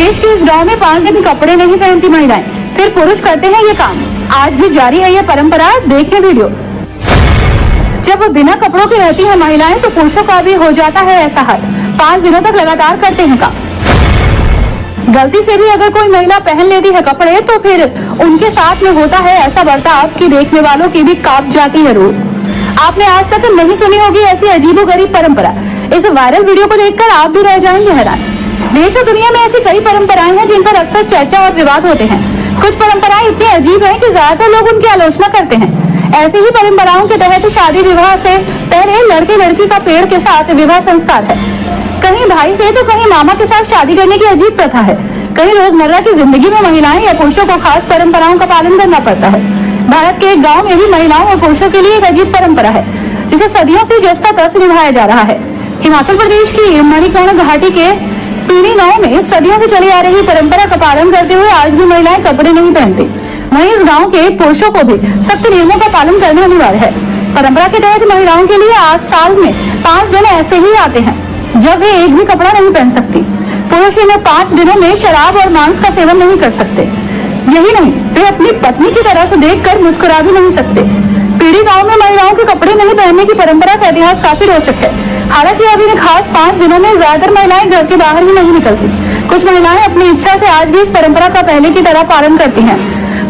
देश के इस गांव में 5 दिन कपड़े नहीं पहनती महिलाएं, फिर पुरुष करते हैं ये काम। आज भी जारी है ये परंपरा, देखिए वीडियो। जब बिना कपड़ों की रहती है महिलाएं तो पुरुषों का भी हो जाता है ऐसा हाल। 5 दिनों तक लगातार करते हैं काम। गलती से भी अगर कोई महिला पहन लेती है कपड़े तो फिर उनके साथ में होता है ऐसा बर्ताव कि देखने वालों की भी कांप जाती है रूह। आपने आज तक नहीं सुनी होगी ऐसी अजीबोगरीब परंपरा। इस वायरल वीडियो को देखकर आप भी रह जाएंगे हैरान। देश और दुनिया में ऐसी कई परंपराएं हैं जिन पर अक्सर चर्चा और विवाद होते हैं। कुछ परंपराएं इतनी अजीब हैं कि ज्यादातर लोग उनकी आलोचना करते हैं। ऐसी ही परंपराओं के तहत शादी विवाह से पहले लड़के लड़की का पेड़ के साथ विवाह संस्कार है। कहीं भाई से तो कहीं मामा के साथ शादी करने की अजीब प्रथा है। कहीं रोजमर्रा की जिंदगी में महिलाएं या पुरुषों को खास परंपराओं का पालन करना पड़ता है। भारत के एक गाँव में भी महिलाओं और पुरुषों के लिए एक अजीब परंपरा है जिसे सदियों से जस का तस निभाया जा रहा है। हिमाचल प्रदेश की मणिकर्ण घाटी के पीड़ी गांव में सदियों से चली आ रही परंपरा का पालन करते हुए आज भी महिलाएं कपड़े नहीं पहनती। वहीं इस गांव के पुरुषों को भी सख्त नियमों का पालन करना अनिवार्य है। परंपरा के तहत महिलाओं के लिए आज साल में 5 दिन ऐसे ही आते हैं जब वे एक भी कपड़ा नहीं पहन सकती। पुरुष इन 5 दिनों में शराब और मांस का सेवन नहीं कर सकते। यही नहीं, वे अपनी पत्नी की तरफ देखकर मुस्कुरा भी नहीं सकते। पीड़ी गांव में महिलाओं के कपड़े नहीं पहनने की परंपरा का इतिहास काफी रोचक है। हालांकि अभी इन खास 5 दिनों में ज्यादातर महिलाएं घर के बाहर ही नहीं निकलती। कुछ महिलाएं अपनी इच्छा से आज भी इस परंपरा का पहले की तरह पालन करती हैं।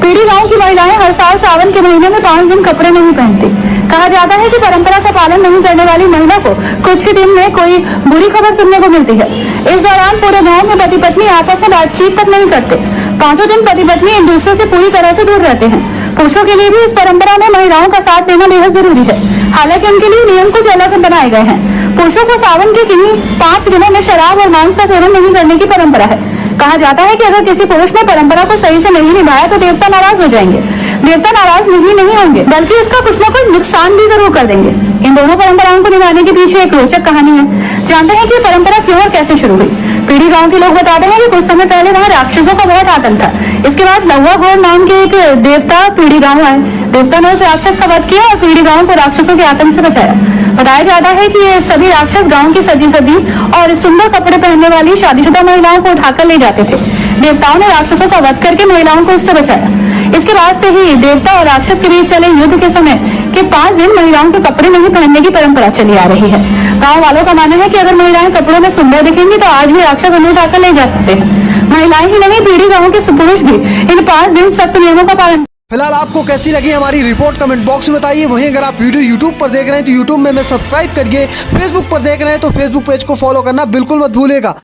पीड़ी गांव की महिलाएं हर साल सावन के महीने में 5 दिन कपड़े नहीं पहनती। कहा जाता है कि परंपरा का पालन नहीं करने वाली महिला को कुछ ही दिन में कोई बुरी खबर सुनने को मिलती है। इस दौरान पूरे गांव में पति पत्नी आपस में बातचीत तक नहीं करते। 5 दिन पति पत्नी एक दूसरे से पूरी तरह से दूर रहते हैं। पुरुषों के लिए भी इस परंपरा में महिलाओं का साथ देना बेहद जरूरी है। हालांकि उनके लिए नियम कुछ अलग बनाए गए हैं। पुरुषों को सावन के किन्हीं 5 दिनों में शराब और मांस का सेवन नहीं करने की परंपरा है। कहा जाता है कि अगर किसी पुरुष ने परंपरा को सही से नहीं निभाया तो देवता नाराज हो जाएंगे। देवता नाराज नहीं होंगे बल्कि इसका कुछ न कुछ नुकसान भी जरूर कर देंगे। इन दोनों परंपराओं को निभाने के पीछे एक रोचक कहानी है। जानते हैं कि ये परंपरा क्यों और कैसे शुरू हुई। पीड़ी गांव के लोग बताते हैं कि कुछ समय पहले वहाँ राक्षसों का बहुत आतंक था। इसके बाद लहुआ गौर नाम के एक देवता पीड़ी गांव आए। देवता ने उस राक्षस का वध किया और पीड़ी गांव को राक्षसों के आतंक से बचाया। बताया जाता है कि ये सभी राक्षस गांव की सजी सजी और सुंदर कपड़े पहनने वाली शादीशुदा महिलाओं को उठाकर ले जाते थे। देवताओं ने राक्षसों का वध करके महिलाओं को इससे बचाया। इसके बाद से ही देवता और राक्षस के बीच चले युद्ध के समय के 5 दिन महिलाओं के कपड़े नहीं पहनने की परंपरा चली आ रही है। गाँव वालों का मानना है कि अगर महिलाएं कपड़ों में सुंदर दिखेंगी तो आज भी राक्षस उन्हें उठाकर ले जा सकते हैं। महिलाएं ही नहीं, पीड़ी गाँव के पुरुष भी इन 5 दिन सख्त नियमों का पालन। फिलहाल आपको कैसी लगी हमारी रिपोर्ट कमेंट बॉक्स में बताइए। वहीं अगर आप वीडियो यूट्यूब पर देख रहे हैं तो यूट्यूब में सब्सक्राइब करिए। फेसबुक पर देख रहे हैं तो फेसबुक पेज को फॉलो करना बिल्कुल मत भूलिएगा।